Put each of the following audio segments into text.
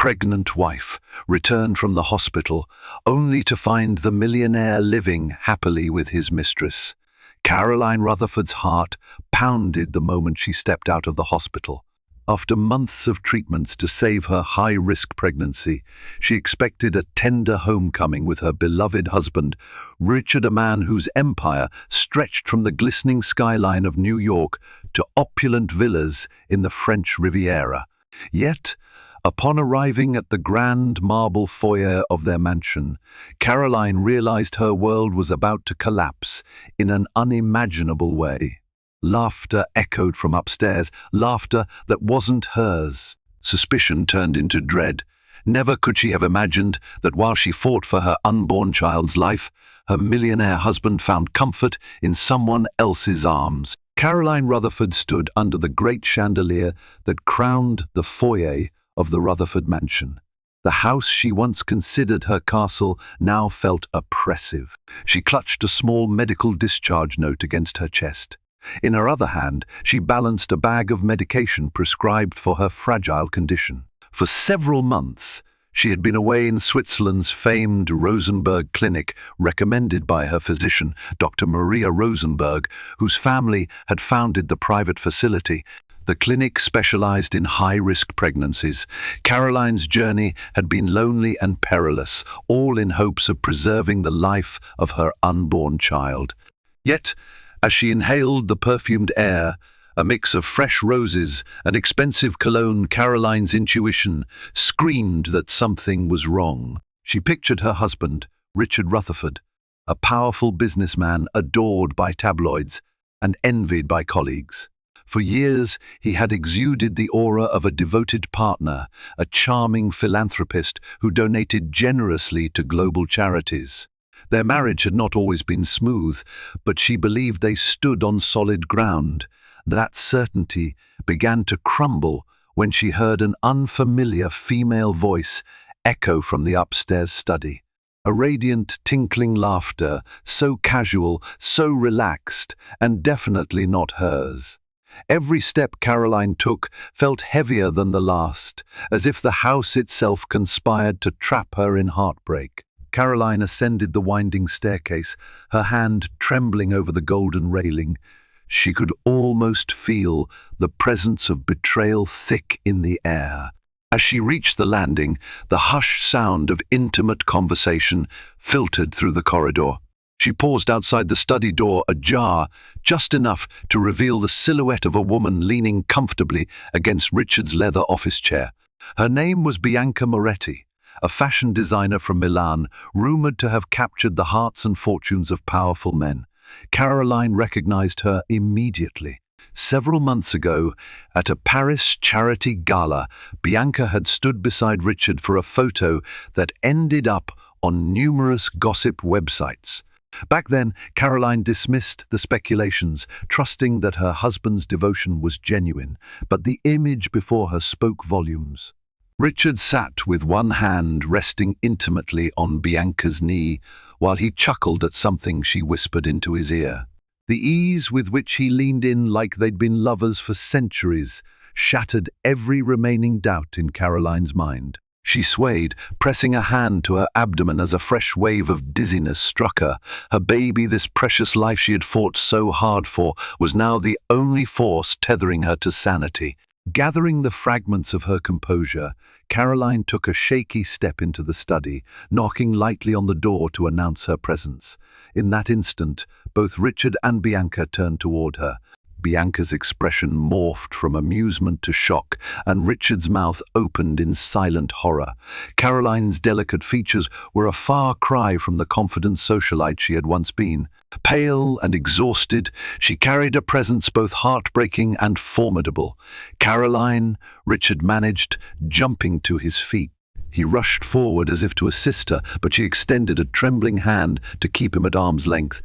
pregnant wife returned from the hospital only to find the millionaire living happily with his mistress. Caroline Rutherford's heart pounded the moment she stepped out of the hospital. After months of treatments to save her high-risk pregnancy, she expected a tender homecoming with her beloved husband, Richard, a man whose empire stretched from the glistening skyline of New York to opulent villas in the French Riviera. Yet, upon arriving at the grand marble foyer of their mansion, Caroline realized her world was about to collapse in an unimaginable way. Laughter echoed from upstairs, laughter that wasn't hers. Suspicion turned into dread. Never could she have imagined that while she fought for her unborn child's life, her millionaire husband found comfort in someone else's arms. Caroline Rutherford stood under the great chandelier that crowned the foyer of the Rutherford mansion. The house she once considered her castle now felt oppressive. She clutched a small medical discharge note against her chest. In her other hand, she balanced a bag of medication prescribed for her fragile condition. For several months, she had been away in Switzerland's famed Rosenberg Clinic, recommended by her physician, Dr. Maria Rosenberg, whose family had founded the private facility. The clinic specialized in high-risk pregnancies. Caroline's journey had been lonely and perilous, all in hopes of preserving the life of her unborn child. Yet, as she inhaled the perfumed air, a mix of fresh roses and expensive cologne, Caroline's intuition screamed that something was wrong. She pictured her husband, Richard Rutherford, a powerful businessman adored by tabloids and envied by colleagues. For years, he had exuded the aura of a devoted partner, a charming philanthropist who donated generously to global charities. Their marriage had not always been smooth, but she believed they stood on solid ground. That certainty began to crumble when she heard an unfamiliar female voice echo from the upstairs study. A radiant, tinkling laughter, so casual, so relaxed, and definitely not hers. Every step Caroline took felt heavier than the last, as if the house itself conspired to trap her in heartbreak. Caroline ascended the winding staircase, her hand trembling over the golden railing. She could almost feel the presence of betrayal thick in the air. As she reached the landing, the hushed sound of intimate conversation filtered through the corridor. She paused outside the study door, ajar, just enough to reveal the silhouette of a woman leaning comfortably against Richard's leather office chair. Her name was Bianca Moretti, a fashion designer from Milan, rumored to have captured the hearts and fortunes of powerful men. Caroline recognized her immediately. Several months ago, at a Paris charity gala, Bianca had stood beside Richard for a photo that ended up on numerous gossip websites. Back then, Caroline dismissed the speculations, trusting that her husband's devotion was genuine, but the image before her spoke volumes. Richard sat with one hand resting intimately on Bianca's knee, while he chuckled at something she whispered into his ear. The ease with which he leaned in like they'd been lovers for centuries shattered every remaining doubt in Caroline's mind. She swayed, pressing a hand to her abdomen as a fresh wave of dizziness struck her. Her baby, this precious life she had fought so hard for, was now the only force tethering her to sanity. Gathering the fragments of her composure, Caroline took a shaky step into the study, knocking lightly on the door to announce her presence. In that instant, both Richard and Bianca turned toward her. Bianca's expression morphed from amusement to shock, and Richard's mouth opened in silent horror. Caroline's delicate features were a far cry from the confident socialite she had once been. Pale and exhausted, she carried a presence both heartbreaking and formidable. "Caroline," Richard managed, jumping to his feet. He rushed forward as if to assist her, but she extended a trembling hand to keep him at arm's length.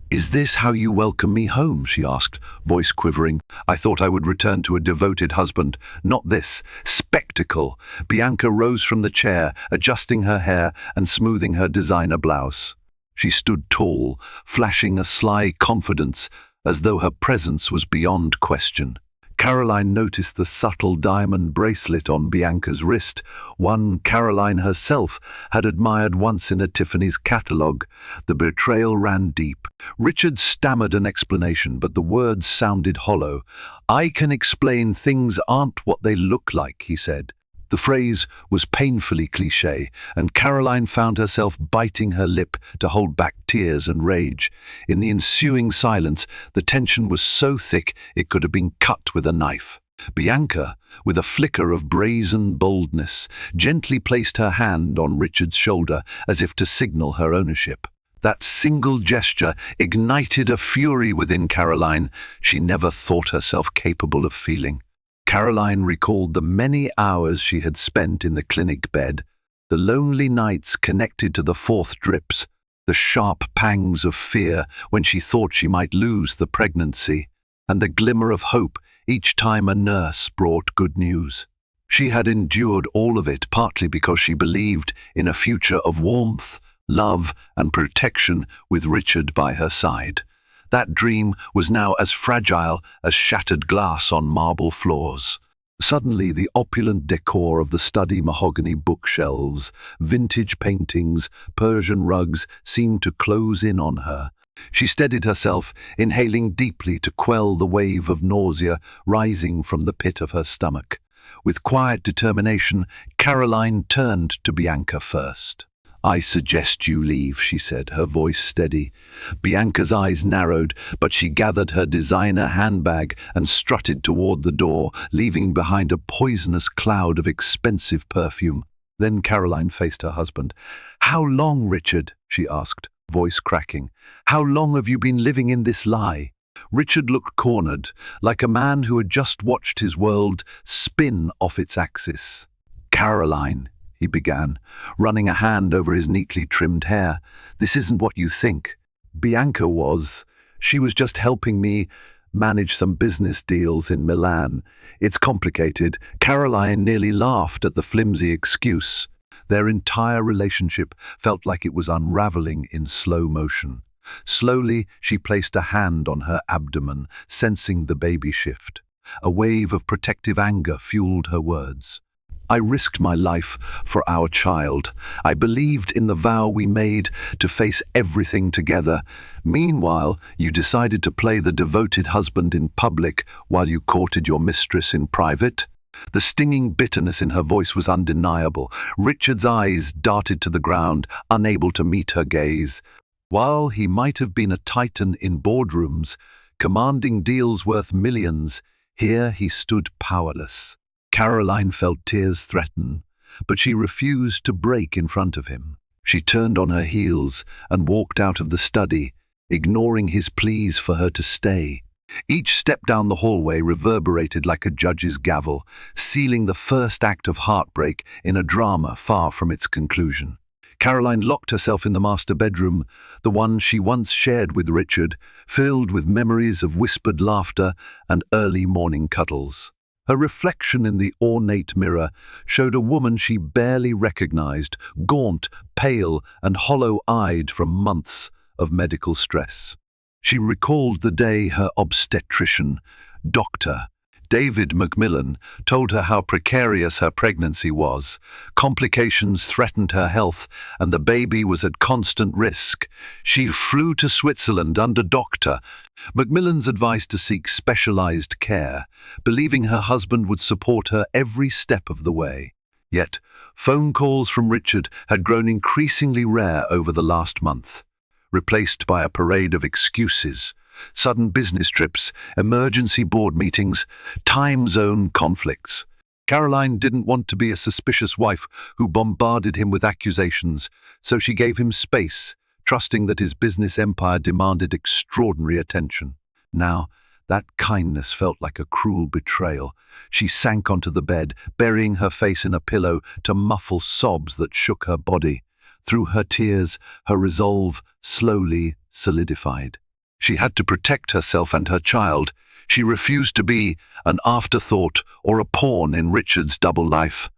"Is this how you welcome me home?" she asked, voice quivering. "I thought I would return to a devoted husband, not this spectacle." Bianca rose from the chair, adjusting her hair and smoothing her designer blouse. She stood tall, flashing a sly confidence, as though her presence was beyond question. Caroline noticed the subtle diamond bracelet on Bianca's wrist, one Caroline herself had admired once in a Tiffany's catalogue. The betrayal ran deep. Richard stammered an explanation, but the words sounded hollow. "I can explain things aren't what they look like," he said. The phrase was painfully cliché, and Caroline found herself biting her lip to hold back tears and rage. In the ensuing silence, the tension was so thick it could have been cut with a knife. Bianca, with a flicker of brazen boldness, gently placed her hand on Richard's shoulder as if to signal her ownership. That single gesture ignited a fury within Caroline she never thought herself capable of feeling. Caroline recalled the many hours she had spent in the clinic bed, the lonely nights connected to the fourth drips, the sharp pangs of fear when she thought she might lose the pregnancy, and the glimmer of hope each time a nurse brought good news. She had endured all of it partly because she believed in a future of warmth, love, and protection with Richard by her side. That dream was now as fragile as shattered glass on marble floors. Suddenly, the opulent decor of the study mahogany bookshelves, vintage paintings, Persian rugs seemed to close in on her. She steadied herself, inhaling deeply to quell the wave of nausea rising from the pit of her stomach. With quiet determination, Caroline turned to Bianca first. "I suggest you leave," she said, her voice steady. Bianca's eyes narrowed, but she gathered her designer handbag and strutted toward the door, leaving behind a poisonous cloud of expensive perfume. Then Caroline faced her husband. "How long, Richard?" she asked, voice cracking. "How long have you been living in this lie?" Richard looked cornered, like a man who had just watched his world spin off its axis. "Caroline," he began, running a hand over his neatly trimmed hair, "this isn't what you think. Bianca was. She was just helping me manage some business deals in Milan. It's complicated." Caroline nearly laughed at the flimsy excuse. Their entire relationship felt like it was unraveling in slow motion. Slowly, she placed a hand on her abdomen, sensing the baby shift. A wave of protective anger fueled her words. "I risked my life for our child. I believed in the vow we made to face everything together. Meanwhile, you decided to play the devoted husband in public while you courted your mistress in private." The stinging bitterness in her voice was undeniable. Richard's eyes darted to the ground, unable to meet her gaze. While he might have been a titan in boardrooms, commanding deals worth millions, here he stood powerless. Caroline felt tears threaten, but she refused to break in front of him. She turned on her heels and walked out of the study, ignoring his pleas for her to stay. Each step down the hallway reverberated like a judge's gavel, sealing the first act of heartbreak in a drama far from its conclusion. Caroline locked herself in the master bedroom, the one she once shared with Richard, filled with memories of whispered laughter and early morning cuddles. Her reflection in the ornate mirror showed a woman she barely recognized, gaunt, pale, and hollow-eyed from months of medical stress. She recalled the day her obstetrician, Dr. David Macmillan, told her how precarious her pregnancy was. Complications threatened her health, and the baby was at constant risk. She flew to Switzerland under Dr. Macmillan's advice to seek specialized care, believing her husband would support her every step of the way. Yet, phone calls from Richard had grown increasingly rare over the last month, replaced by a parade of excuses. Sudden business trips, emergency board meetings, time zone conflicts. Caroline didn't want to be a suspicious wife who bombarded him with accusations, so she gave him space, trusting that his business empire demanded extraordinary attention. Now, that kindness felt like a cruel betrayal. She sank onto the bed, burying her face in a pillow to muffle sobs that shook her body. Through her tears, her resolve slowly solidified. She had to protect herself and her child. She refused to be an afterthought or a pawn in Richard's double life.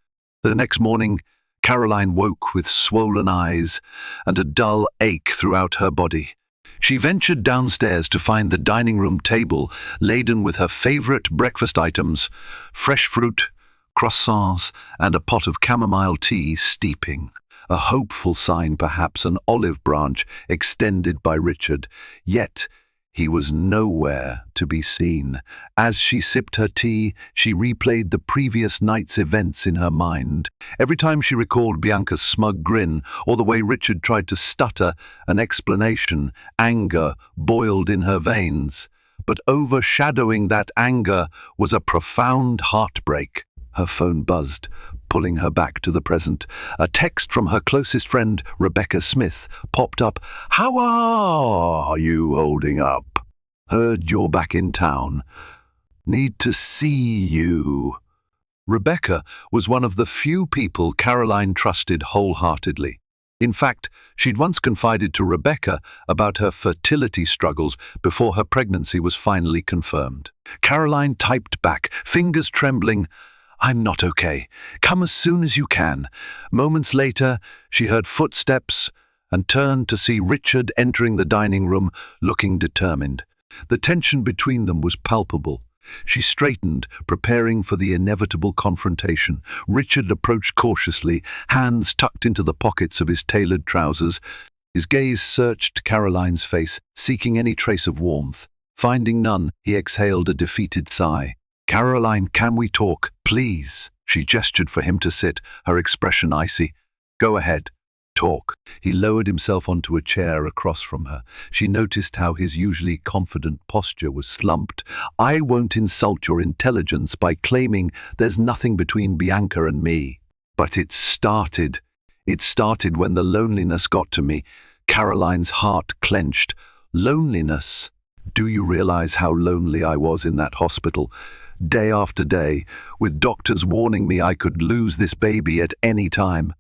The next morning, Caroline woke with swollen eyes and a dull ache throughout her body. She ventured downstairs to find the dining room table laden with her favorite breakfast items, fresh fruit, croissants, and a pot of chamomile tea steeping. A hopeful sign, perhaps an olive branch extended by Richard, yet he was nowhere to be seen. As she sipped her tea, she replayed the previous night's events in her mind. Every time she recalled Bianca's smug grin or the way Richard tried to stutter an explanation, anger boiled in her veins. But overshadowing that anger was a profound heartbreak. Her phone buzzed, pulling her back to the present. A text from her closest friend, Rebecca Smith, popped up. "How are you holding up? Heard you're back in town. Need to see you." Rebecca was one of the few people Caroline trusted wholeheartedly. In fact, she'd once confided to Rebecca about her fertility struggles before her pregnancy was finally confirmed. Caroline typed back, fingers trembling, "I'm not okay. Come as soon as you can." Moments later, she heard footsteps and turned to see Richard entering the dining room, looking determined. The tension between them was palpable. She straightened, preparing for the inevitable confrontation. Richard approached cautiously, hands tucked into the pockets of his tailored trousers. His gaze searched Caroline's face, seeking any trace of warmth. Finding none, he exhaled a defeated sigh. "Caroline, can we talk, please?" She gestured for him to sit, her expression icy. "Go ahead. Talk." He lowered himself onto a chair across from her. She noticed how his usually confident posture was slumped. "I won't insult your intelligence by claiming there's nothing between Bianca and me. But it started. It started when the loneliness got to me." Caroline's heart clenched. "Loneliness? Do you realize how lonely I was in that hospital? Day after day, with doctors warning me I could lose this baby at any time.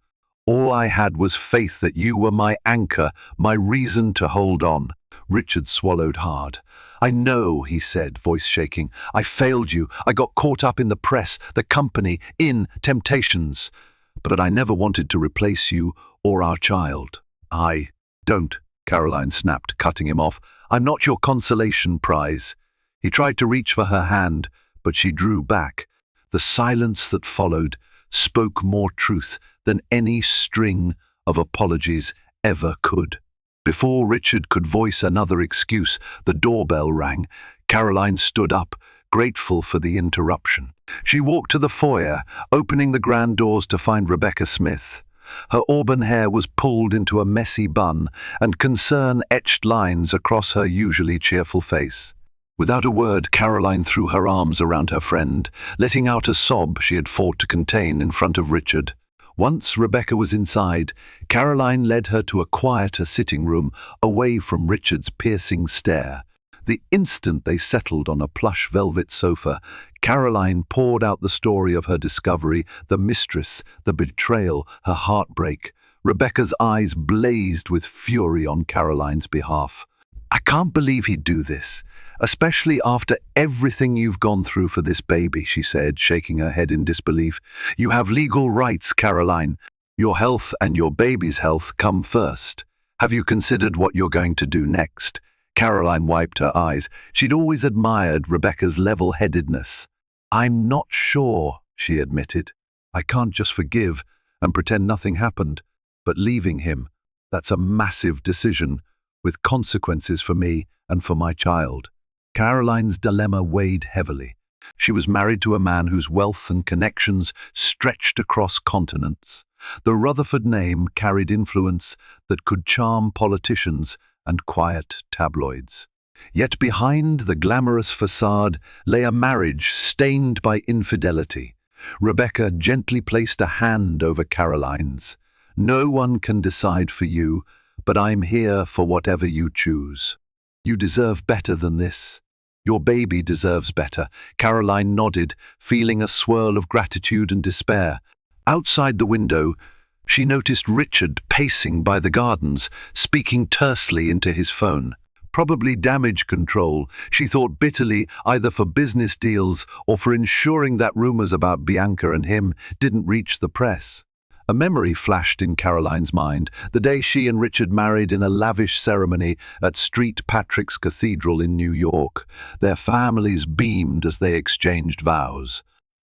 All I had was faith that you were my anchor, my reason to hold on." Richard swallowed hard. "I know," he said, voice shaking. "I failed you. I got caught up in the press, the company, in temptations. But I never wanted to replace you or our child." "Don't," Caroline snapped, cutting him off. "I'm not your consolation prize." He tried to reach for her hand, but she drew back. The silence that followed spoke more truth than any string of apologies ever could. Before Richard could voice another excuse, the doorbell rang. Caroline stood up, grateful for the interruption. She walked to the foyer, opening the grand doors to find Rebecca Smith. Her auburn hair was pulled into a messy bun, and concern etched lines across her usually cheerful face. Without a word, Caroline threw her arms around her friend, letting out a sob she had fought to contain in front of Richard. Once Rebecca was inside, Caroline led her to a quieter sitting room, away from Richard's piercing stare. The instant they settled on a plush velvet sofa, Caroline poured out the story of her discovery, the mistress, the betrayal, her heartbreak. Rebecca's eyes blazed with fury on Caroline's behalf. "I can't believe he'd do this, especially after everything you've gone through for this baby," she said, shaking her head in disbelief. "You have legal rights, Caroline. Your health and your baby's health come first. Have you considered what you're going to do next?" Caroline wiped her eyes. She'd always admired Rebecca's level-headedness. "I'm not sure," she admitted. "I can't just forgive and pretend nothing happened. But leaving him, that's a massive decision, with consequences for me and for my child." Caroline's dilemma weighed heavily. She was married to a man whose wealth and connections stretched across continents. The Rutherford name carried influence that could charm politicians and quiet tabloids. Yet behind the glamorous facade lay a marriage stained by infidelity. Rebecca gently placed a hand over Caroline's. "No one can decide for you, but I'm here for whatever you choose. You deserve better than this. Your baby deserves better." Caroline nodded, feeling a swirl of gratitude and despair. Outside the window, she noticed Richard pacing by the gardens, speaking tersely into his phone. Probably damage control, she thought bitterly, either for business deals or for ensuring that rumors about Bianca and him didn't reach the press. A memory flashed in Caroline's mind, the day she and Richard married in a lavish ceremony at St. Patrick's Cathedral in New York. Their families beamed as they exchanged vows.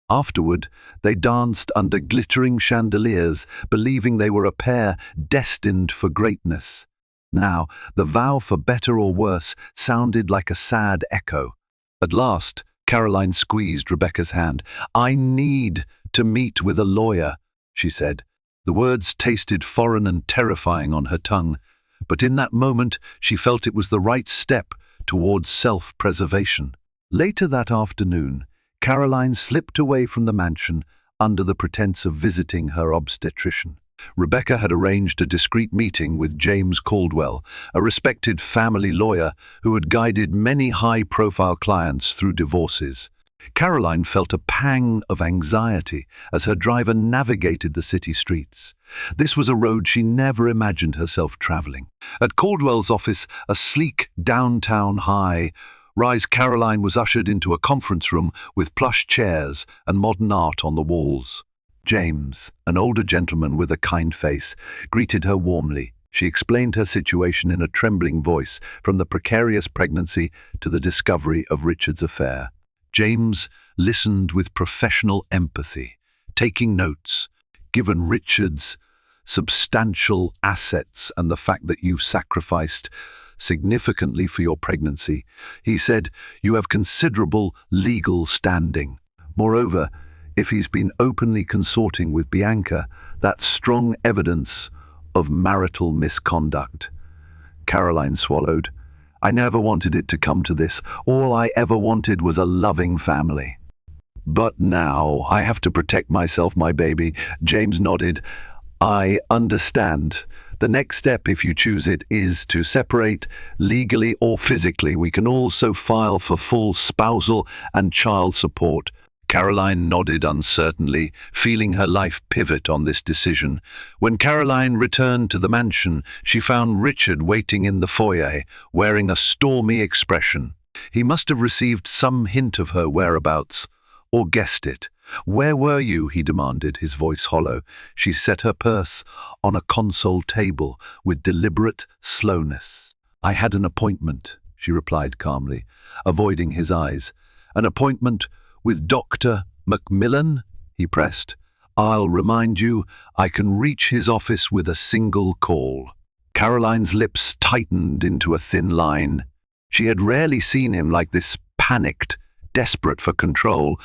Afterward, they danced under glittering chandeliers, believing they were a pair destined for greatness. Now, the vow for better or worse sounded like a sad echo. At last, Caroline squeezed Rebecca's hand. "I need to meet with a lawyer," she said. The words tasted foreign and terrifying on her tongue, but in that moment she felt it was the right step towards self-preservation. Later that afternoon, Caroline slipped away from the mansion under the pretense of visiting her obstetrician. Rebecca had arranged a discreet meeting with James Caldwell, a respected family lawyer who had guided many high-profile clients through divorces. Caroline felt a pang of anxiety as her driver navigated the city streets. This was a road she never imagined herself traveling. At Caldwell's office, a sleek downtown high-rise, Caroline was ushered into a conference room with plush chairs and modern art on the walls. James, an older gentleman with a kind face, greeted her warmly. She explained her situation in a trembling voice, from the precarious pregnancy to the discovery of Richard's affair. James listened with professional empathy, taking notes. "Given Richard's substantial assets and the fact that you've sacrificed significantly for your pregnancy," he said, "you have considerable legal standing. Moreover, if he's been openly consorting with Bianca, that's strong evidence of marital misconduct." Caroline swallowed. "I never wanted it to come to this. All I ever wanted was a loving family. But now I have to protect myself, my baby." James nodded. "I understand. The next step, if you choose it, is to separate legally or physically. We can also file for full spousal and child support." Caroline nodded uncertainly, feeling her life pivot on this decision. When Caroline returned to the mansion, she found Richard waiting in the foyer, wearing a stormy expression. He must have received some hint of her whereabouts, or guessed it. "Where were you?" he demanded, his voice hollow. She set her purse on a console table with deliberate slowness. "I had an appointment," she replied calmly, avoiding his eyes. "An appointment with Dr. Macmillan?" he pressed. "I'll remind you, I can reach his office with a single call." Caroline's lips tightened into a thin line. She had rarely seen him like this, panicked, desperate for control.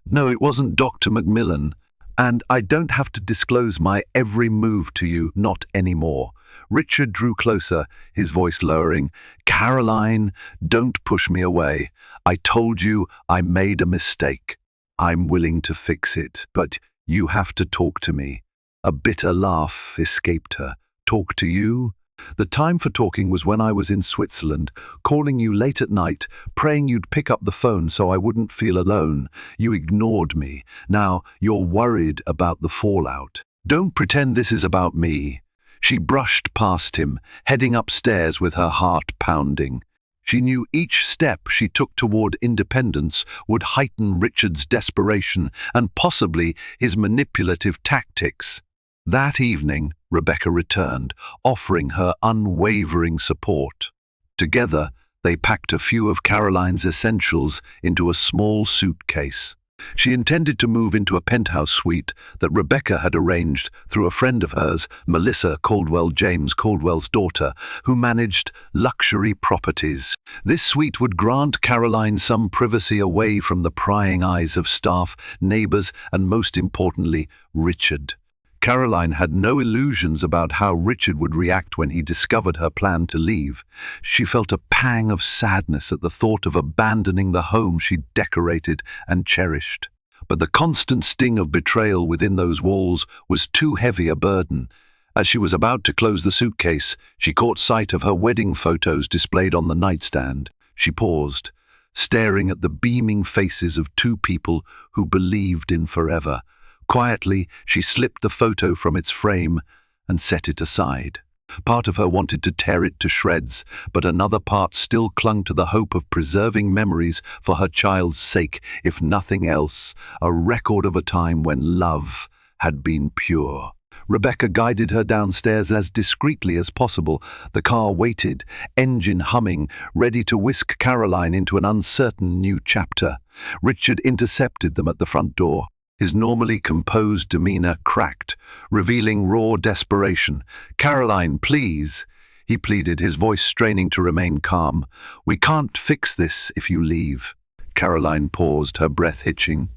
"No, it wasn't Dr. Macmillan. And I don't have to disclose my every move to you, not anymore." Richard drew closer, his voice lowering. "Caroline, don't push me away. I told you I made a mistake. I'm willing to fix it, but you have to talk to me." A bitter laugh escaped her. "Talk to you? The time for talking was when I was in Switzerland, calling you late at night, praying you'd pick up the phone so I wouldn't feel alone. You ignored me. Now you're worried about the fallout. Don't pretend this is about me." She brushed past him, heading upstairs with her heart pounding. She knew each step she took toward independence would heighten Richard's desperation and possibly his manipulative tactics. That evening, Rebecca returned, offering her unwavering support. Together, they packed a few of Caroline's essentials into a small suitcase. She intended to move into a penthouse suite that Rebecca had arranged through a friend of hers, Melissa Caldwell, James Caldwell's daughter, who managed luxury properties. This suite would grant Caroline some privacy away from the prying eyes of staff, neighbors, and most importantly, Richard. Caroline had no illusions about how Richard would react when he discovered her plan to leave. She felt a pang of sadness at the thought of abandoning the home she'd decorated and cherished. But the constant sting of betrayal within those walls was too heavy a burden. As she was about to close the suitcase, she caught sight of her wedding photos displayed on the nightstand. She paused, staring at the beaming faces of two people who believed in forever. Quietly, she slipped the photo from its frame and set it aside. Part of her wanted to tear it to shreds, but another part still clung to the hope of preserving memories for her child's sake, if nothing else, a record of a time when love had been pure. Rebecca guided her downstairs as discreetly as possible. The car waited, engine humming, ready to whisk Caroline into an uncertain new chapter. Richard intercepted them at the front door. His normally composed demeanor cracked, revealing raw desperation. "Caroline, please," he pleaded, his voice straining to remain calm. "We can't fix this if you leave." Caroline paused, her breath hitching.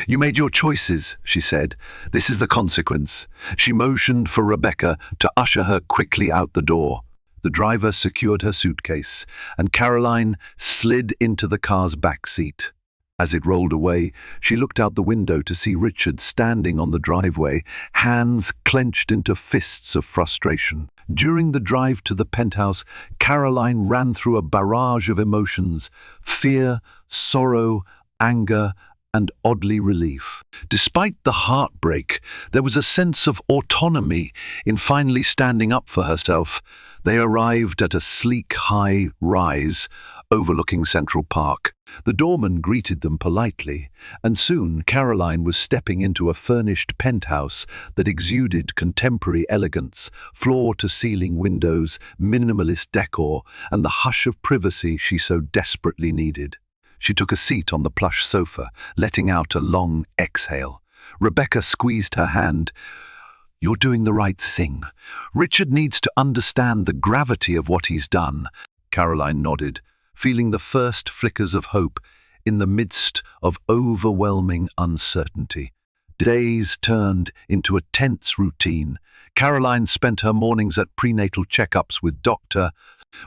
"You made your choices," she said. "This is the consequence." She motioned for Rebecca to usher her quickly out the door. The driver secured her suitcase, and Caroline slid into the car's back seat. As it rolled away, she looked out the window to see Richard standing on the driveway, hands clenched into fists of frustration. During the drive to the penthouse, Caroline ran through a barrage of emotions: fear, sorrow, anger, and oddly relief. Despite the heartbreak, there was a sense of autonomy in finally standing up for herself. They arrived at a sleek high rise overlooking Central Park. The doorman greeted them politely, and soon Caroline was stepping into a furnished penthouse that exuded contemporary elegance, floor-to-ceiling windows, minimalist decor, and the hush of privacy she so desperately needed. She took a seat on the plush sofa, letting out a long exhale. Rebecca squeezed her hand. "You're doing the right thing. Richard needs to understand the gravity of what he's done." Caroline nodded, feeling the first flickers of hope in the midst of overwhelming uncertainty. Days turned into a tense routine. Caroline spent her mornings at prenatal checkups with Dr.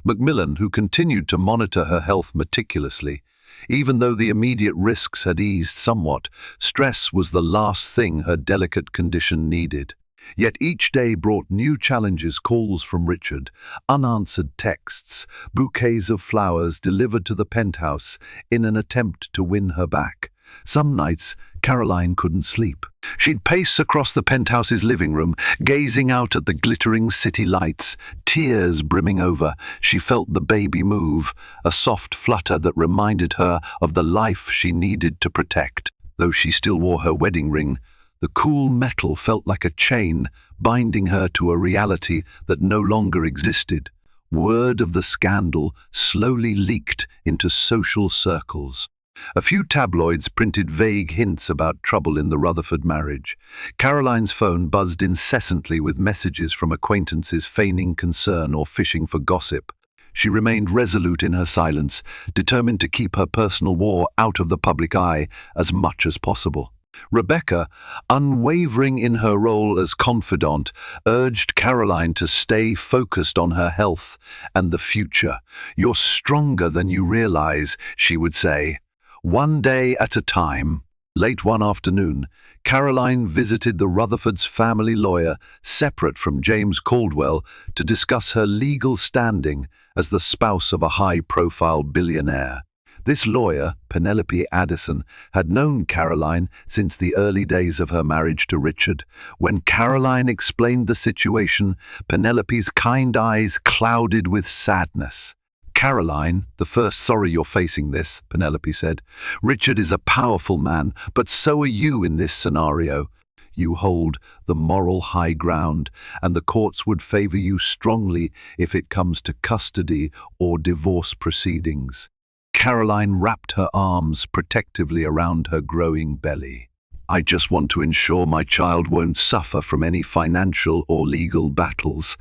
Macmillan, who continued to monitor her health meticulously. Even though the immediate risks had eased somewhat, stress was the last thing her delicate condition needed. Yet each day brought new challenges: calls from Richard, unanswered texts, bouquets of flowers delivered to the penthouse in an attempt to win her back. Some nights, Caroline couldn't sleep. She'd pace across the penthouse's living room, gazing out at the glittering city lights, tears brimming over. She felt the baby move, a soft flutter that reminded her of the life she needed to protect. Though she still wore her wedding ring, the cool metal felt like a chain, binding her to a reality that no longer existed. Word of the scandal slowly leaked into social circles. A few tabloids printed vague hints about trouble in the Rutherford marriage. Caroline's phone buzzed incessantly with messages from acquaintances feigning concern or fishing for gossip. She remained resolute in her silence, determined to keep her personal war out of the public eye as much as possible. Rebecca, unwavering in her role as confidant, urged Caroline to stay focused on her health and the future. "You're stronger than you realize," she would say. One day at a time. Late one afternoon, Caroline visited the Rutherfords' family lawyer, separate from James Caldwell, to discuss her legal standing as the spouse of a high-profile billionaire. This lawyer, Penelope Addison, had known Caroline since the early days of her marriage to Richard. When Caroline explained the situation, Penelope's kind eyes clouded with sadness. "Caroline, the first sorry you're facing this," Penelope said. "Richard is a powerful man, but so are you in this scenario. You hold the moral high ground, and the courts would favor you strongly if it comes to custody or divorce proceedings." Caroline wrapped her arms protectively around her growing belly. "I just want to ensure my child won't suffer from any financial or legal battles.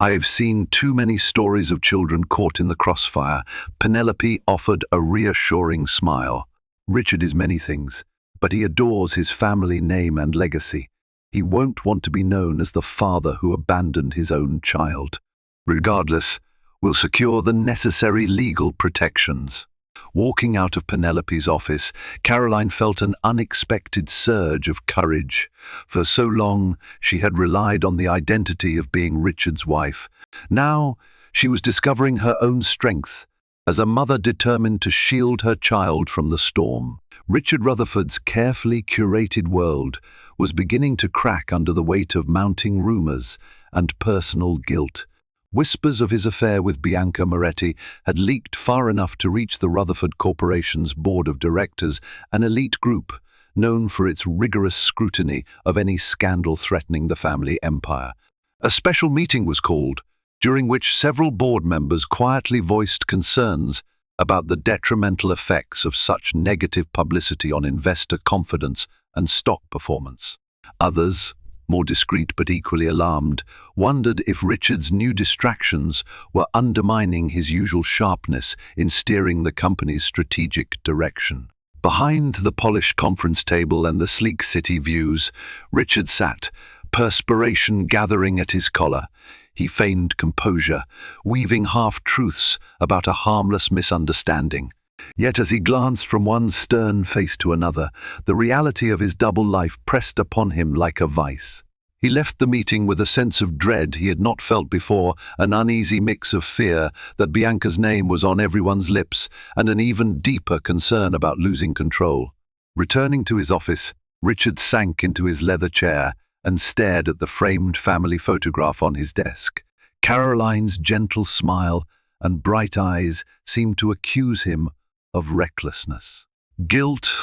I've seen too many stories of children caught in the crossfire." Penelope offered a reassuring smile. "Richard is many things, but he adores his family name and legacy. He won't want to be known as the father who abandoned his own child. Regardless, we'll secure the necessary legal protections." Walking out of Penelope's office, Caroline felt an unexpected surge of courage. For so long, she had relied on the identity of being Richard's wife. Now, she was discovering her own strength, as a mother determined to shield her child from the storm. Richard Rutherford's carefully curated world was beginning to crack under the weight of mounting rumors and personal guilt. Whispers of his affair with Bianca Moretti had leaked far enough to reach the Rutherford Corporation's board of directors, an elite group known for its rigorous scrutiny of any scandal threatening the family empire. A special meeting was called, during which several board members quietly voiced concerns about the detrimental effects of such negative publicity on investor confidence and stock performance. Others, more discreet but equally alarmed, wondered if Richard's new distractions were undermining his usual sharpness in steering the company's strategic direction. Behind the polished conference table and the sleek city views, Richard sat, perspiration gathering at his collar. He feigned composure, weaving half-truths about a harmless misunderstanding. Yet as he glanced from one stern face to another, the reality of his double life pressed upon him like a vice. He left the meeting with a sense of dread he had not felt before, an uneasy mix of fear that Bianca's name was on everyone's lips, and an even deeper concern about losing control. Returning to his office, Richard sank into his leather chair and stared at the framed family photograph on his desk. Caroline's gentle smile and bright eyes seemed to accuse him of recklessness. Guilt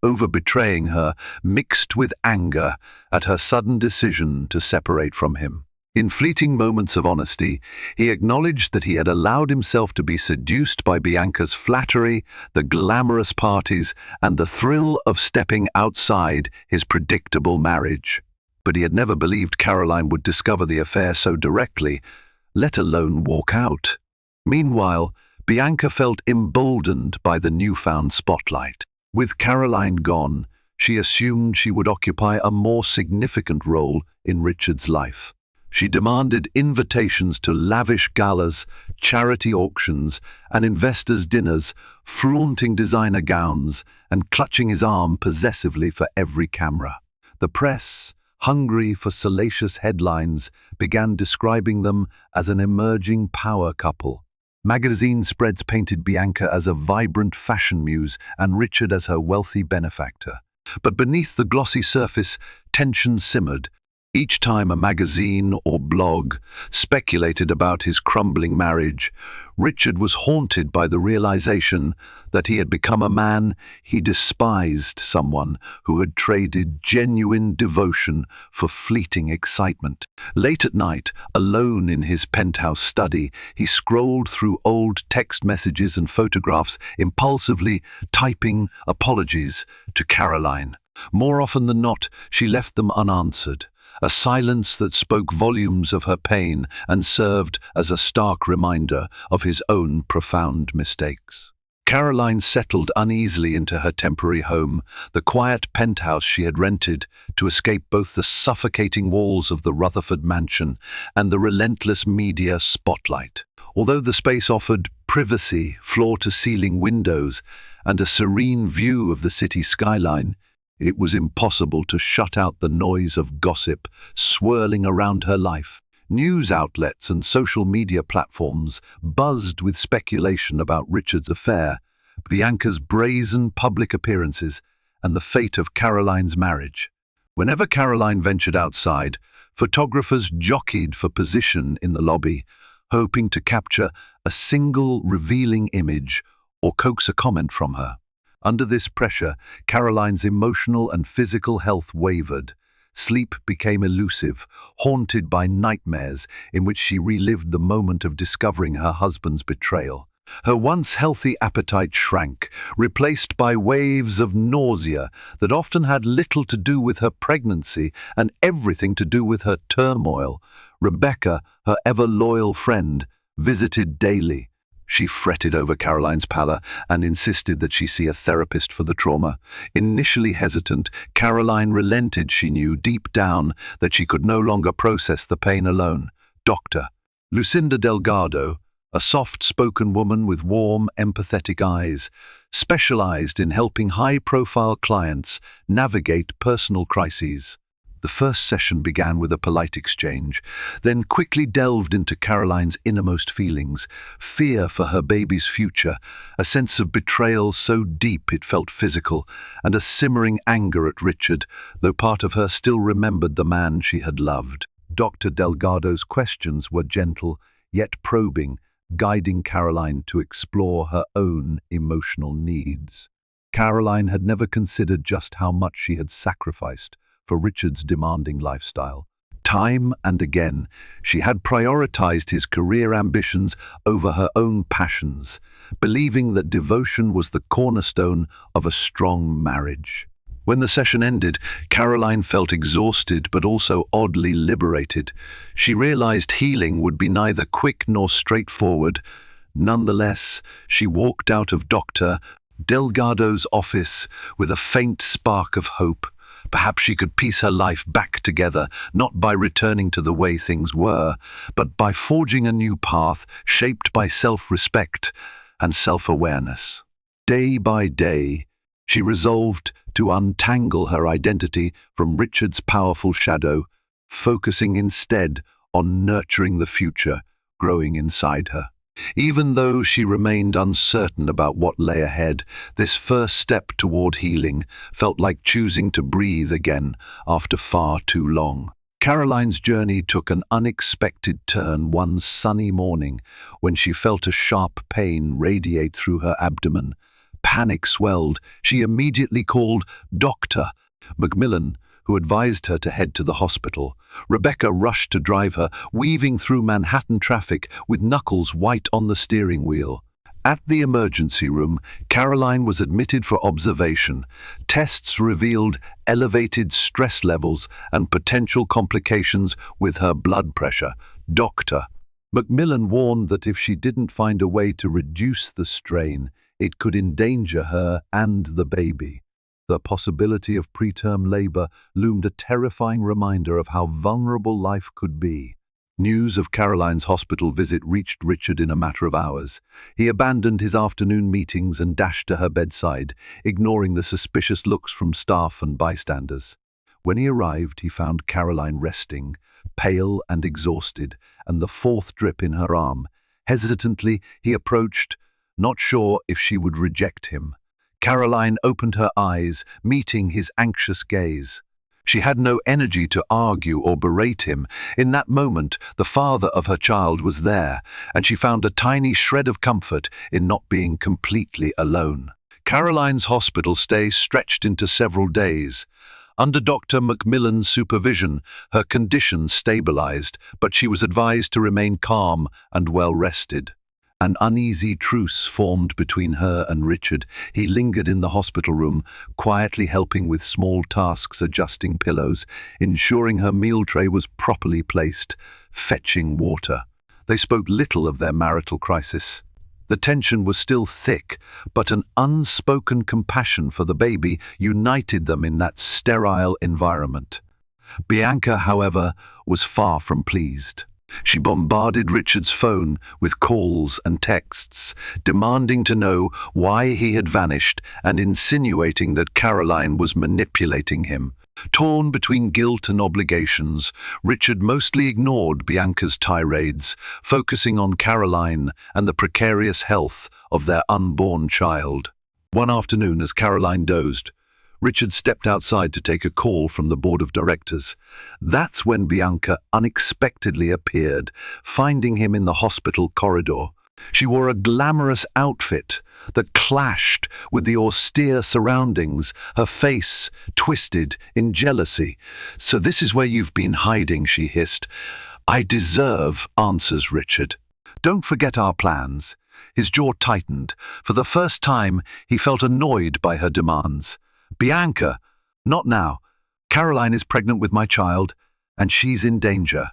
over betraying her mixed with anger at her sudden decision to separate from him. In fleeting moments of honesty, he acknowledged that he had allowed himself to be seduced by Bianca's flattery, the glamorous parties, and the thrill of stepping outside his predictable marriage. But he had never believed Caroline would discover the affair so directly, let alone walk out. Meanwhile, Bianca felt emboldened by the newfound spotlight. With Caroline gone, she assumed she would occupy a more significant role in Richard's life. She demanded invitations to lavish galas, charity auctions, and investors' dinners, flaunting designer gowns and clutching his arm possessively for every camera. The press, hungry for salacious headlines, began describing them as an emerging power couple. Magazine spreads painted Bianca as a vibrant fashion muse and Richard as her wealthy benefactor. But beneath the glossy surface, tension simmered. Each time a magazine or blog speculated about his crumbling marriage, Richard was haunted by the realization that he had become a man he despised, someone who had traded genuine devotion for fleeting excitement. Late at night, alone in his penthouse study, he scrolled through old text messages and photographs, impulsively typing apologies to Caroline. More often than not, she left them unanswered. A silence that spoke volumes of her pain and served as a stark reminder of his own profound mistakes. Caroline settled uneasily into her temporary home, the quiet penthouse she had rented to escape both the suffocating walls of the Rutherford mansion and the relentless media spotlight. Although the space offered privacy, floor-to-ceiling windows, and a serene view of the city skyline, it was impossible to shut out the noise of gossip swirling around her life. News outlets and social media platforms buzzed with speculation about Richard's affair, Bianca's brazen public appearances, and the fate of Caroline's marriage. Whenever Caroline ventured outside, photographers jockeyed for position in the lobby, hoping to capture a single revealing image or coax a comment from her. Under this pressure, Caroline's emotional and physical health wavered. Sleep became elusive, haunted by nightmares in which she relived the moment of discovering her husband's betrayal. Her once healthy appetite shrank, replaced by waves of nausea that often had little to do with her pregnancy and everything to do with her turmoil. Rebecca, her ever-loyal friend, visited daily. She fretted over Caroline's pallor and insisted that she see a therapist for the trauma. Initially hesitant, Caroline relented. She knew deep down that she could no longer process the pain alone. Dr. Lucinda Delgado, a soft-spoken woman with warm, empathetic eyes, specialized in helping high-profile clients navigate personal crises. The first session began with a polite exchange, then quickly delved into Caroline's innermost feelings, fear for her baby's future, a sense of betrayal so deep it felt physical, and a simmering anger at Richard, though part of her still remembered the man she had loved. Dr. Delgado's questions were gentle, yet probing, guiding Caroline to explore her own emotional needs. Caroline had never considered just how much she had sacrificed for Richard's demanding lifestyle. Time and again, she had prioritized his career ambitions over her own passions, believing that devotion was the cornerstone of a strong marriage. When the session ended, Caroline felt exhausted but also oddly liberated. She realized healing would be neither quick nor straightforward. Nonetheless, she walked out of Dr. Delgado's office with a faint spark of hope. Perhaps she could piece her life back together, not by returning to the way things were, but by forging a new path shaped by self-respect and self-awareness. Day by day, she resolved to untangle her identity from Richard's powerful shadow, focusing instead on nurturing the future growing inside her. Even though she remained uncertain about what lay ahead, this first step toward healing felt like choosing to breathe again after far too long. Caroline's journey took an unexpected turn one sunny morning when she felt a sharp pain radiate through her abdomen. Panic swelled. She immediately called Dr. Macmillan, who advised her to head to the hospital. Rebecca rushed to drive her, weaving through Manhattan traffic with knuckles white on the steering wheel. At the emergency room, Caroline was admitted for observation. Tests revealed elevated stress levels and potential complications with her blood pressure. Dr. Macmillan warned that if she didn't find a way to reduce the strain, it could endanger her and the baby. The possibility of preterm labor loomed a terrifying reminder of how vulnerable life could be. News of Caroline's hospital visit reached Richard in a matter of hours. He abandoned his afternoon meetings and dashed to her bedside, ignoring the suspicious looks from staff and bystanders. When he arrived, he found Caroline resting, pale and exhausted, and the fourth drip in her arm. Hesitantly, he approached, not sure if she would reject him. Caroline opened her eyes, meeting his anxious gaze. She had no energy to argue or berate him. In that moment, the father of her child was there, and she found a tiny shred of comfort in not being completely alone. Caroline's hospital stay stretched into several days. Under Dr. Macmillan's supervision, her condition stabilized, but she was advised to remain calm and well-rested. An uneasy truce formed between her and Richard. He lingered in the hospital room, quietly helping with small tasks, adjusting pillows, ensuring her meal tray was properly placed, fetching water. They spoke little of their marital crisis. The tension was still thick, but an unspoken compassion for the baby united them in that sterile environment. Bianca, however, was far from pleased. She bombarded Richard's phone with calls and texts, demanding to know why he had vanished and insinuating that Caroline was manipulating him. Torn between guilt and obligations, Richard mostly ignored Bianca's tirades, focusing on Caroline and the precarious health of their unborn child. One afternoon, as Caroline dozed, Richard stepped outside to take a call from the board of directors. That's when Bianca unexpectedly appeared, finding him in the hospital corridor. She wore a glamorous outfit that clashed with the austere surroundings, her face twisted in jealousy. "So this is where you've been hiding," she hissed. "I deserve answers, Richard. Don't forget our plans." His jaw tightened. For the first time, he felt annoyed by her demands. "Bianca, not now. Caroline is pregnant with my child, and she's in danger.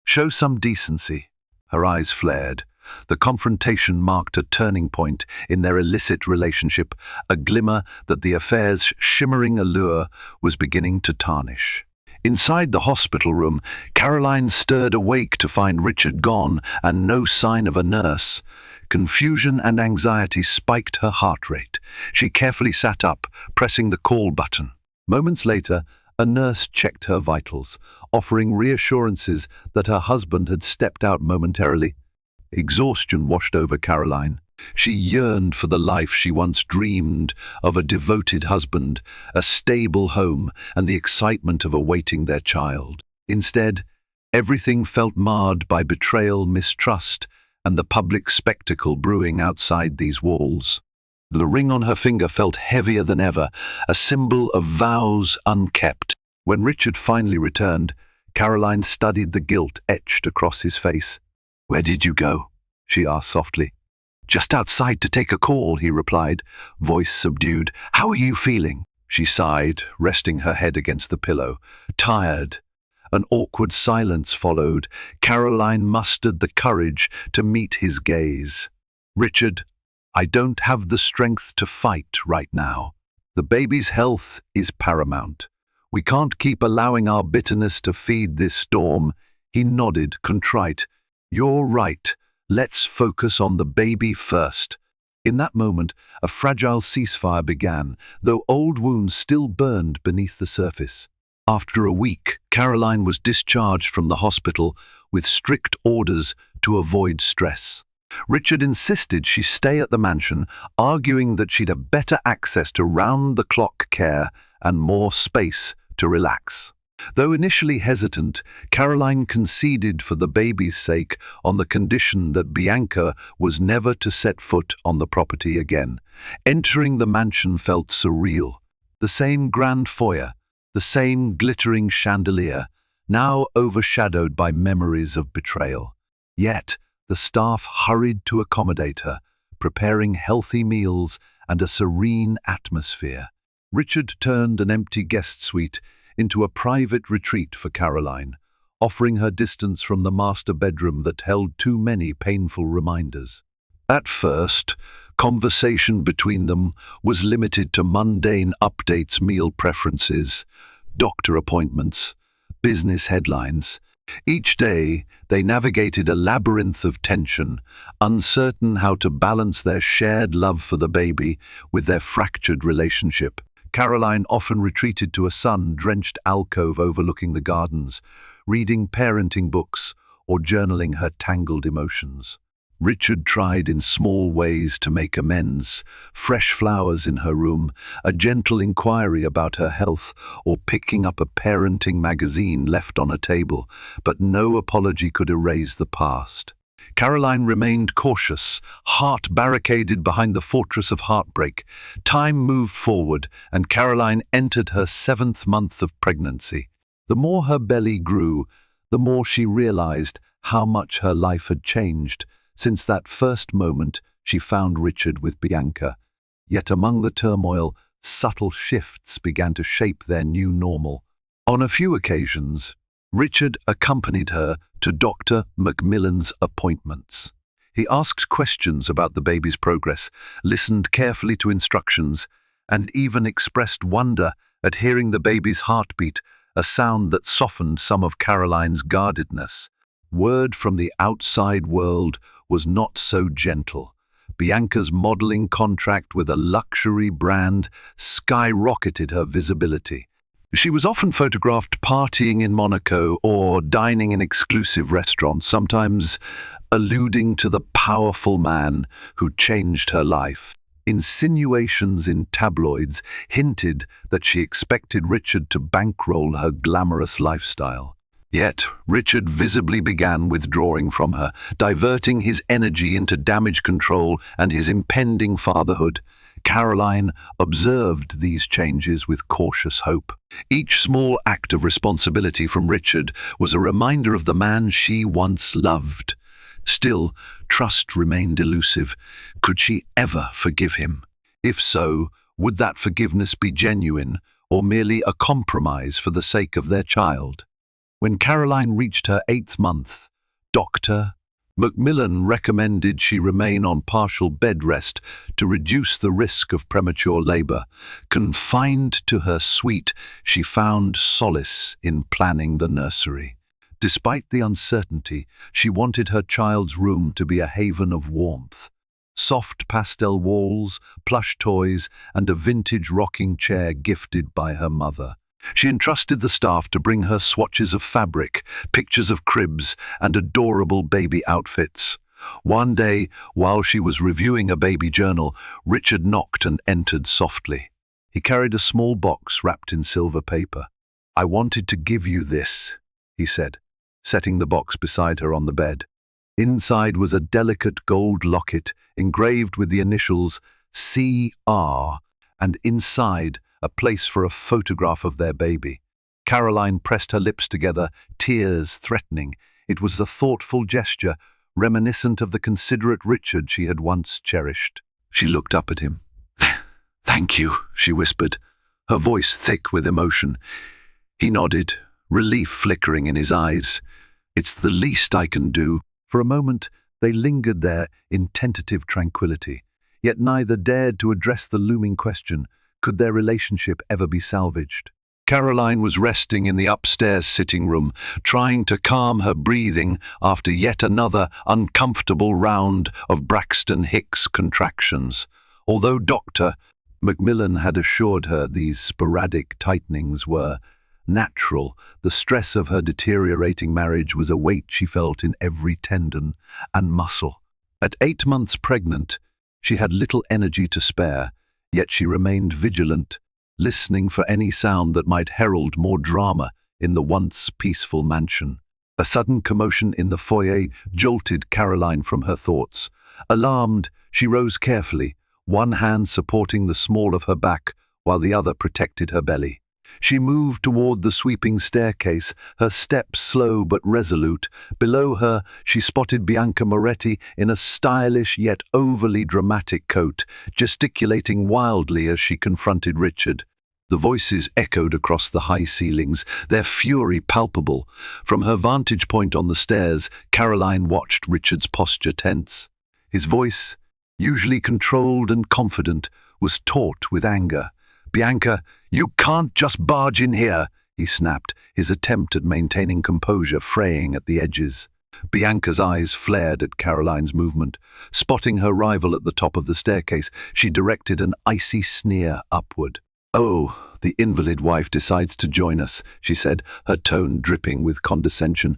Show some decency." Her eyes flared. The confrontation marked a turning point in their illicit relationship, a glimmer that the affair's shimmering allure was beginning to tarnish. Inside the hospital room, Caroline stirred awake to find Richard gone and no sign of a nurse. Confusion and anxiety spiked her heart rate. She carefully sat up, pressing the call button. Moments later, a nurse checked her vitals, offering reassurances that her husband had stepped out momentarily. Exhaustion washed over Caroline. She yearned for the life she once dreamed of: a devoted husband, a stable home, and the excitement of awaiting their child. Instead, everything felt marred by betrayal, mistrust, and the public spectacle brewing outside these walls. The ring on her finger felt heavier than ever, a symbol of vows unkept. When Richard finally returned, Caroline studied the guilt etched across his face. "Where did you go?" she asked softly. "Just outside to take a call," he replied, voice subdued. "How are you feeling?" She sighed, resting her head against the pillow. "Tired." An awkward silence followed. Caroline mustered the courage to meet his gaze. "Richard, I don't have the strength to fight right now. The baby's health is paramount. We can't keep allowing our bitterness to feed this storm." He nodded, contrite. "You're right. Let's focus on the baby first." In that moment, a fragile ceasefire began, though old wounds still burned beneath the surface. After a week, Caroline was discharged from the hospital with strict orders to avoid stress. Richard insisted she stay at the mansion, arguing that she'd have better access to round-the-clock care and more space to relax. Though initially hesitant, Caroline conceded for the baby's sake on the condition that Bianca was never to set foot on the property again. Entering the mansion felt surreal. The same grand foyer, the same glittering chandelier, now overshadowed by memories of betrayal. Yet, the staff hurried to accommodate her, preparing healthy meals and a serene atmosphere. Richard turned an empty guest suite into a private retreat for Caroline, offering her distance from the master bedroom that held too many painful reminders. At first, conversation between them was limited to mundane updates, meal preferences, doctor appointments, business headlines. Each day, they navigated a labyrinth of tension, uncertain how to balance their shared love for the baby with their fractured relationship. Caroline often retreated to a sun-drenched alcove overlooking the gardens, reading parenting books or journaling her tangled emotions. Richard tried in small ways to make amends: fresh flowers in her room, a gentle inquiry about her health, or picking up a parenting magazine left on a table, but no apology could erase the past. Caroline remained cautious, heart barricaded behind the fortress of heartbreak. Time moved forward, and Caroline entered her 7th month of pregnancy. The more her belly grew, the more she realized how much her life had changed since that first moment she found Richard with Bianca. Yet among the turmoil, subtle shifts began to shape their new normal. On a few occasions, Richard accompanied her to Dr. Macmillan's appointments. He asked questions about the baby's progress, listened carefully to instructions, and even expressed wonder at hearing the baby's heartbeat, a sound that softened some of Caroline's guardedness. Word from the outside world was not so gentle. Bianca's modeling contract with a luxury brand skyrocketed her visibility. She was often photographed partying in Monaco or dining in exclusive restaurants, sometimes alluding to the powerful man who changed her life. Insinuations in tabloids hinted that she expected Richard to bankroll her glamorous lifestyle. Yet, Richard visibly began withdrawing from her, diverting his energy into damage control and his impending fatherhood. Caroline observed these changes with cautious hope. Each small act of responsibility from Richard was a reminder of the man she once loved. Still, trust remained elusive. Could she ever forgive him? If so, would that forgiveness be genuine or merely a compromise for the sake of their child? When Caroline reached her 8th month, Dr. Macmillan recommended she remain on partial bed rest to reduce the risk of premature labor. Confined to her suite, she found solace in planning the nursery. Despite the uncertainty, she wanted her child's room to be a haven of warmth. Soft pastel walls, plush toys, and a vintage rocking chair gifted by her mother. She entrusted the staff to bring her swatches of fabric, pictures of cribs, and adorable baby outfits. One day, while she was reviewing a baby journal, Richard knocked and entered softly. He carried a small box wrapped in silver paper. "I wanted to give you this," he said, setting the box beside her on the bed. Inside was a delicate gold locket engraved with the initials CR, and inside, a place for a photograph of their baby. Caroline pressed her lips together, tears threatening. It was a thoughtful gesture, reminiscent of the considerate Richard she had once cherished. She looked up at him. "Thank you," she whispered, her voice thick with emotion. He nodded, relief flickering in his eyes. "It's the least I can do." For a moment, they lingered there in tentative tranquility, yet neither dared to address the looming question: could their relationship ever be salvaged? Caroline was resting in the upstairs sitting room, trying to calm her breathing after yet another uncomfortable round of Braxton Hicks contractions. Although Dr. Macmillan had assured her these sporadic tightenings were natural, the stress of her deteriorating marriage was a weight she felt in every tendon and muscle. At 8 months pregnant, she had little energy to spare, yet she remained vigilant, listening for any sound that might herald more drama in the once peaceful mansion. A sudden commotion in the foyer jolted Caroline from her thoughts. Alarmed, she rose carefully, one hand supporting the small of her back while the other protected her belly. She moved toward the sweeping staircase, her steps slow but resolute. Below her, she spotted Bianca Moretti in a stylish yet overly dramatic coat, gesticulating wildly as she confronted Richard. The voices echoed across the high ceilings, their fury palpable. From her vantage point on the stairs, Caroline watched Richard's posture tense. His voice, usually controlled and confident, was taut with anger. "Bianca, you can't just barge in here," he snapped, his attempt at maintaining composure fraying at the edges. Bianca's eyes flared at Caroline's movement. Spotting her rival at the top of the staircase, she directed an icy sneer upward. "Oh, the invalid wife decides to join us," she said, her tone dripping with condescension.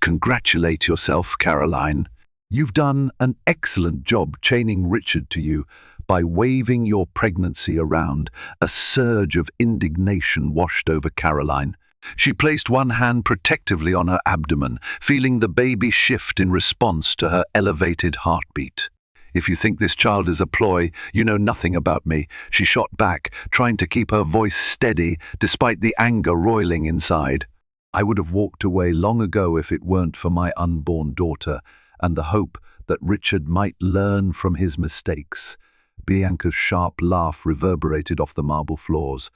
"Congratulate yourself, Caroline. You've done an excellent job chaining Richard to you by waving your pregnancy around." A surge of indignation washed over Caroline. She placed one hand protectively on her abdomen, feeling the baby shift in response to her elevated heartbeat. "If you think this child is a ploy, you know nothing about me," she shot back, trying to keep her voice steady despite the anger roiling inside. "I would have walked away long ago if it weren't for my unborn daughter and the hope that Richard might learn from his mistakes." Bianca's sharp laugh reverberated off the marble floors.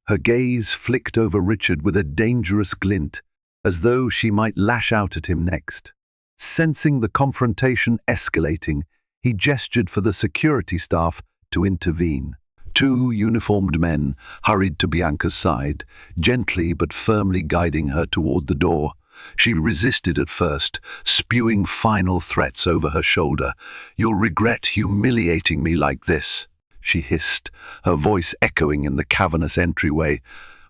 Her gaze flicked over Richard with a dangerous glint, as though she might lash out at him next. Sensing the confrontation escalating, he gestured for the security staff to intervene. 2 uniformed men hurried to Bianca's side, gently but firmly guiding her toward the door. She resisted at first, spewing final threats over her shoulder. "You'll regret humiliating me like this," she hissed, her voice echoing in the cavernous entryway.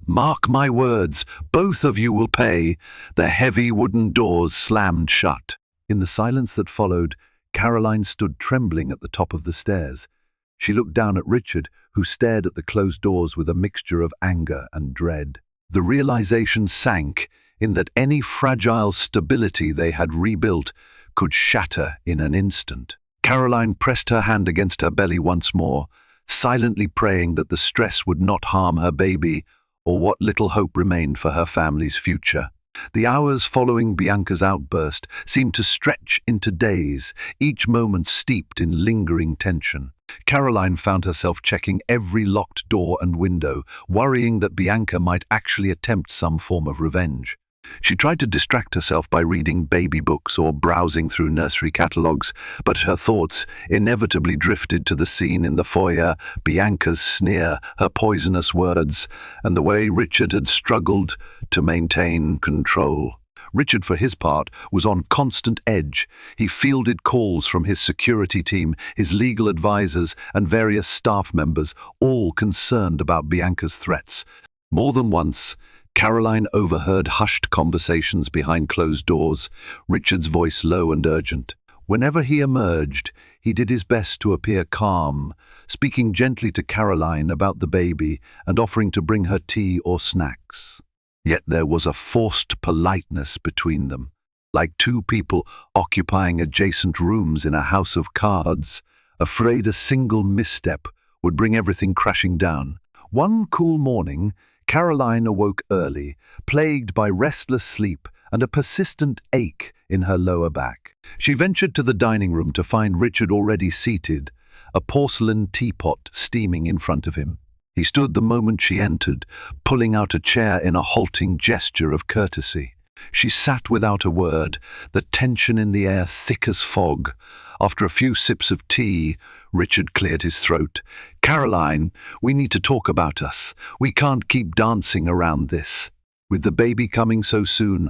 "Mark my words, both of you will pay." The heavy wooden doors slammed shut. In the silence that followed, Caroline stood trembling at the top of the stairs. She looked down at Richard, who stared at the closed doors with a mixture of anger and dread. The realization sank in that any fragile stability they had rebuilt could shatter in an instant. Caroline pressed her hand against her belly once more, silently praying that the stress would not harm her baby or what little hope remained for her family's future. The hours following Bianca's outburst seemed to stretch into days, each moment steeped in lingering tension. Caroline found herself checking every locked door and window, worrying that Bianca might actually attempt some form of revenge. She tried to distract herself by reading baby books or browsing through nursery catalogues, but her thoughts inevitably drifted to the scene in the foyer, Bianca's sneer, her poisonous words, and the way Richard had struggled to maintain control. Richard, for his part, was on constant edge. He fielded calls from his security team, his legal advisors, and various staff members, all concerned about Bianca's threats. More than once, Caroline overheard hushed conversations behind closed doors, Richard's voice low and urgent. Whenever he emerged, he did his best to appear calm, speaking gently to Caroline about the baby and offering to bring her tea or snacks. Yet there was a forced politeness between them, like 2 people occupying adjacent rooms in a house of cards, afraid a single misstep would bring everything crashing down. One cool morning, Caroline awoke early, plagued by restless sleep and a persistent ache in her lower back. She ventured to the dining room to find Richard already seated, a porcelain teapot steaming in front of him. He stood the moment she entered, pulling out a chair in a halting gesture of courtesy. She sat without a word, the tension in the air thick as fog. After a few sips of tea, Richard cleared his throat. "Caroline, we need to talk about us. We can't keep dancing around this." With the baby coming so soon,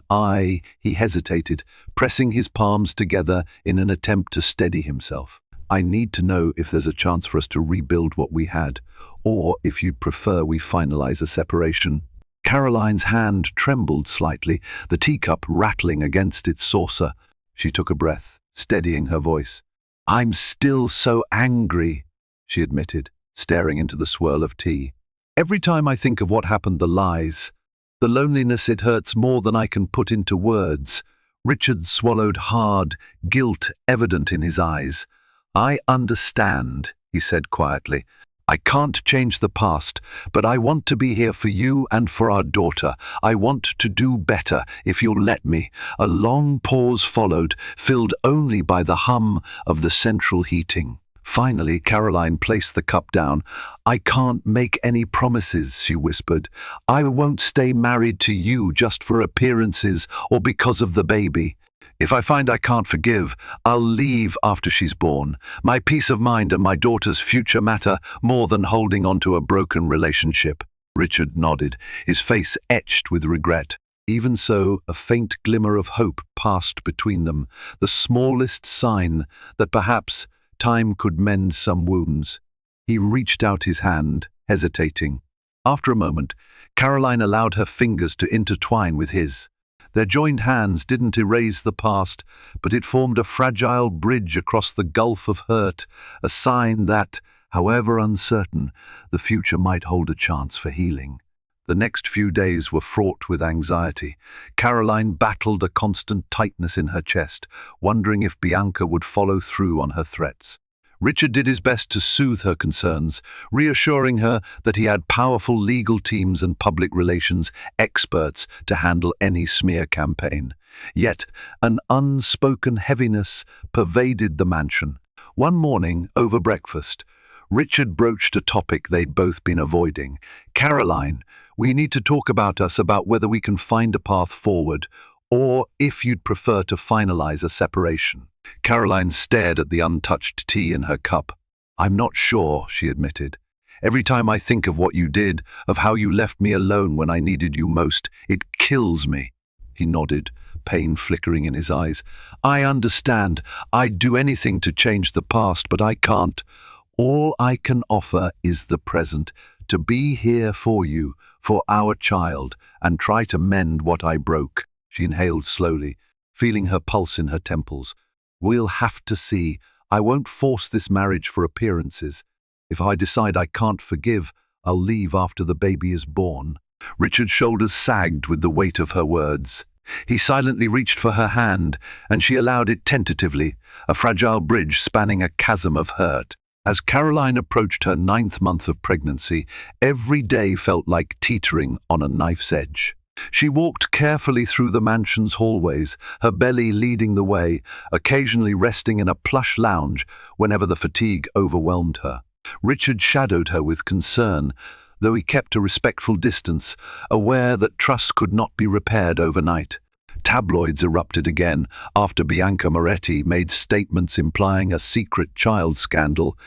he hesitated, pressing his palms together in an attempt to steady himself. "I need to know if there's a chance for us to rebuild what we had, or if you'd prefer we finalize a separation." Caroline's hand trembled slightly, the teacup rattling against its saucer. She took a breath, steadying her voice. "I'm still so angry," she admitted, staring into the swirl of tea. "Every time I think of what happened, the lies, the loneliness, it hurts more than I can put into words." Richard swallowed hard, guilt evident in his eyes. "I understand," he said quietly. "I can't change the past, but I want to be here for you and for our daughter. I want to do better, if you'll let me." A long pause followed, filled only by the hum of the central heating. Finally, Caroline placed the cup down. "I can't make any promises," she whispered. "I won't stay married to you just for appearances or because of the baby. If I find I can't forgive, I'll leave after she's born. My peace of mind and my daughter's future matter more than holding on to a broken relationship." Richard nodded, his face etched with regret. Even so, a faint glimmer of hope passed between them, the smallest sign that perhaps time could mend some wounds. He reached out his hand, hesitating. After a moment, Caroline allowed her fingers to intertwine with his. Their joined hands didn't erase the past, but it formed a fragile bridge across the gulf of hurt, a sign that, however uncertain, the future might hold a chance for healing. The next few days were fraught with anxiety. Caroline battled a constant tightness in her chest, wondering if Bianca would follow through on her threats. Richard did his best to soothe her concerns, reassuring her that he had powerful legal teams and public relations experts to handle any smear campaign. Yet an unspoken heaviness pervaded the mansion. One morning, over breakfast, Richard broached a topic they'd both been avoiding. "Caroline, we need to talk about whether we can find a path forward, or if you'd prefer to finalize a separation." Caroline stared at the untouched tea in her cup. "I'm not sure," she admitted. "Every time I think of what you did, of how you left me alone when I needed you most, it kills me." He nodded, pain flickering in his eyes. "I understand. I'd do anything to change the past, but I can't. All I can offer is the present, to be here for you, for our child, and try to mend what I broke." She inhaled slowly, feeling her pulse in her temples. "We'll have to see. I won't force this marriage for appearances. If I decide I can't forgive, I'll leave after the baby is born." Richard's shoulders sagged with the weight of her words. He silently reached for her hand, and she allowed it tentatively, a fragile bridge spanning a chasm of hurt. As Caroline approached her 9th month of pregnancy, every day felt like teetering on a knife's edge. She walked carefully through the mansion's hallways, her belly leading the way, occasionally resting in a plush lounge whenever the fatigue overwhelmed her. Richard shadowed her with concern, though he kept a respectful distance, aware that trust could not be repaired overnight. Tabloids erupted again after Bianca Moretti made statements implying a secret child scandal,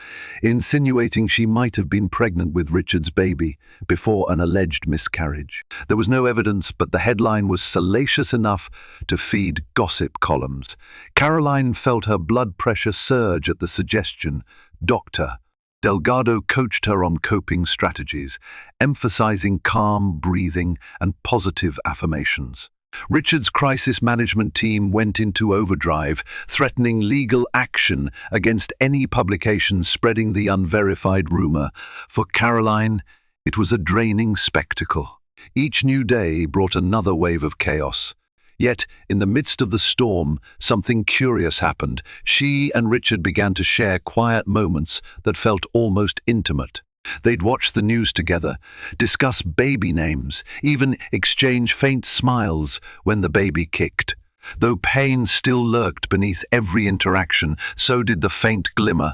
insinuating she might have been pregnant with Richard's baby before an alleged miscarriage. There was no evidence, but the headline was salacious enough to feed gossip columns. Caroline felt her blood pressure surge at the suggestion. Dr. Delgado coached her on coping strategies, emphasizing calm breathing and positive affirmations. Richard's crisis management team went into overdrive, threatening legal action against any publication spreading the unverified rumor. For Caroline, it was a draining spectacle. Each new day brought another wave of chaos. Yet, in the midst of the storm, something curious happened. She and Richard began to share quiet moments that felt almost intimate. They'd watch the news together, discuss baby names, even exchange faint smiles when the baby kicked. Though pain still lurked beneath every interaction, so did the faint glimmer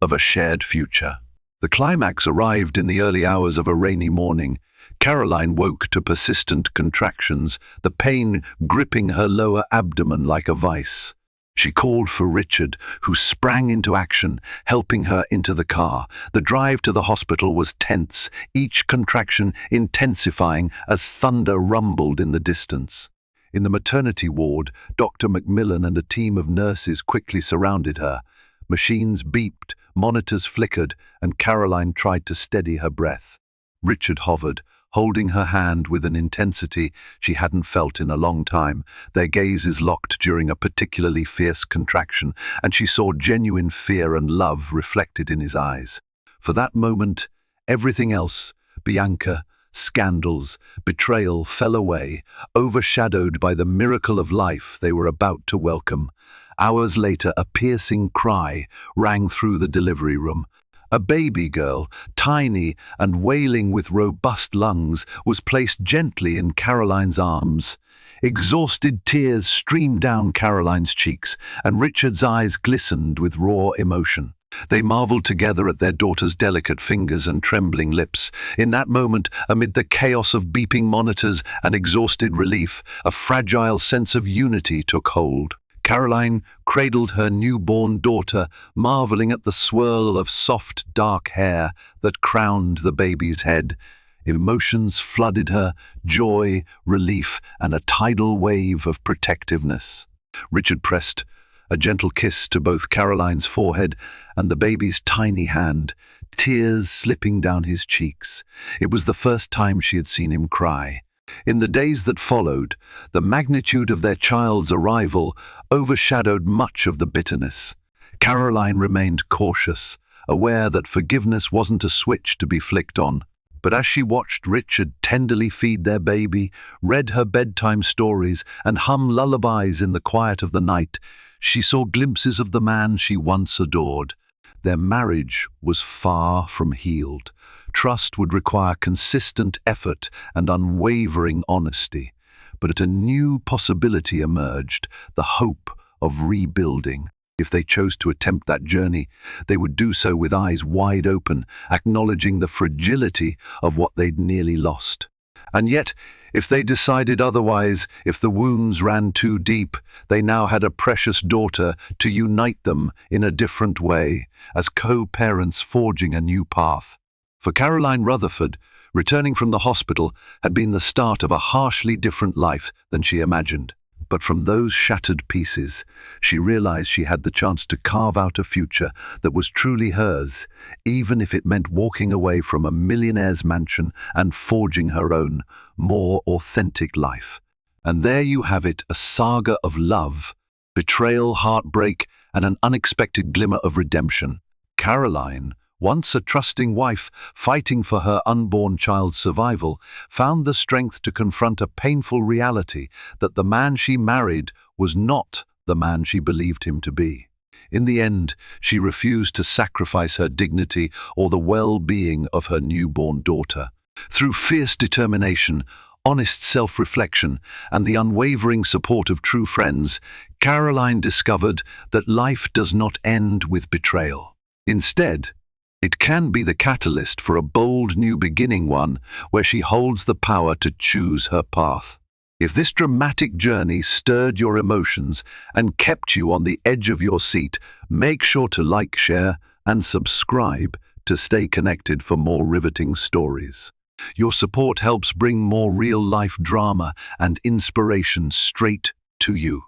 of a shared future. The climax arrived in the early hours of a rainy morning. Caroline woke to persistent contractions, the pain gripping her lower abdomen like a vice. She called for Richard, who sprang into action, helping her into the car. The drive to the hospital was tense, each contraction intensifying as thunder rumbled in the distance. In the maternity ward, Dr. Macmillan and a team of nurses quickly surrounded her. Machines beeped, monitors flickered, and Caroline tried to steady her breath. Richard hovered, holding her hand with an intensity she hadn't felt in a long time. Their gazes locked during a particularly fierce contraction, and she saw genuine fear and love reflected in his eyes. For that moment, everything else, Bianca, scandals, betrayal, fell away, overshadowed by the miracle of life they were about to welcome. Hours later, a piercing cry rang through the delivery room. A baby girl, tiny and wailing with robust lungs, was placed gently in Caroline's arms. Exhausted tears streamed down Caroline's cheeks, and Richard's eyes glistened with raw emotion. They marveled together at their daughter's delicate fingers and trembling lips. In that moment, amid the chaos of beeping monitors and exhausted relief, a fragile sense of unity took hold. Caroline cradled her newborn daughter, marveling at the swirl of soft, dark hair that crowned the baby's head. Emotions flooded her, joy, relief, and a tidal wave of protectiveness. Richard pressed a gentle kiss to both Caroline's forehead and the baby's tiny hand, tears slipping down his cheeks. It was the first time she had seen him cry. In the days that followed, the magnitude of their child's arrival overshadowed much of the bitterness. Caroline remained cautious, aware that forgiveness wasn't a switch to be flicked on. But as she watched Richard tenderly feed their baby, read her bedtime stories, and hum lullabies in the quiet of the night, she saw glimpses of the man she once adored. Their marriage was far from healed. Trust would require consistent effort and unwavering honesty. But a new possibility emerged, the hope of rebuilding. If they chose to attempt that journey, they would do so with eyes wide open, acknowledging the fragility of what they'd nearly lost. And yet, if they decided otherwise, if the wounds ran too deep, they now had a precious daughter to unite them in a different way, as co-parents forging a new path. For Caroline Rutherford, returning from the hospital had been the start of a harshly different life than she imagined. But from those shattered pieces, she realized she had the chance to carve out a future that was truly hers, even if it meant walking away from a millionaire's mansion and forging her own, more authentic life. And there you have it, a saga of love, betrayal, heartbreak, and an unexpected glimmer of redemption. Caroline, once a trusting wife fighting for her unborn child's survival, found the strength to confront a painful reality that the man she married was not the man she believed him to be. In the end, she refused to sacrifice her dignity or the well-being of her newborn daughter. Through fierce determination, honest self-reflection, and the unwavering support of true friends, Caroline discovered that life does not end with betrayal. Instead, it can be the catalyst for a bold new beginning, one where she holds the power to choose her path. If this dramatic journey stirred your emotions and kept you on the edge of your seat, make sure to like, share, and subscribe to stay connected for more riveting stories. Your support helps bring more real-life drama and inspiration straight to you.